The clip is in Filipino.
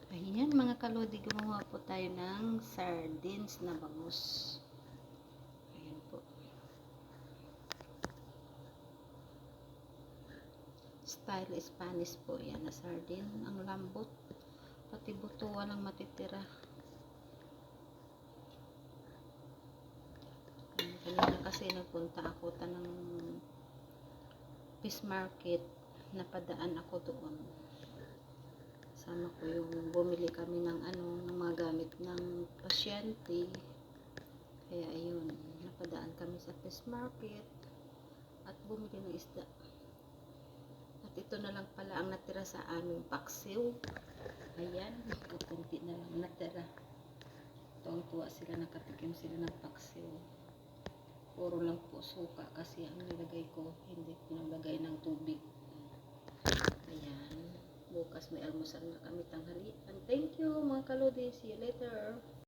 Ayan mga kalodi, gumawa po tayo ng sardines na bangus. Ayan po. Style Spanish po yan na sardine. Ang lambot. Pati buto walang matitira. Kanina kasi nagpunta ako ng fish market. Napadaan ako doon. Sama ko yung bumili kami ng ng mga gamit ng pasyente. Kaya ayun, napadaan kami sa fish market at bumili ng isda. At ito na lang pala ang natira sa aming paksiw. Ayan, kunti na lang natira. Tuwang-tuwa sila, nakatikim sila ng paksiw. Puro lang po suka kasi ang nilagay ko, hindi ko nilagay ng tubig. Ayan, bukas may almusal na kami tanghalian. Thank you mga kalodi, see you later.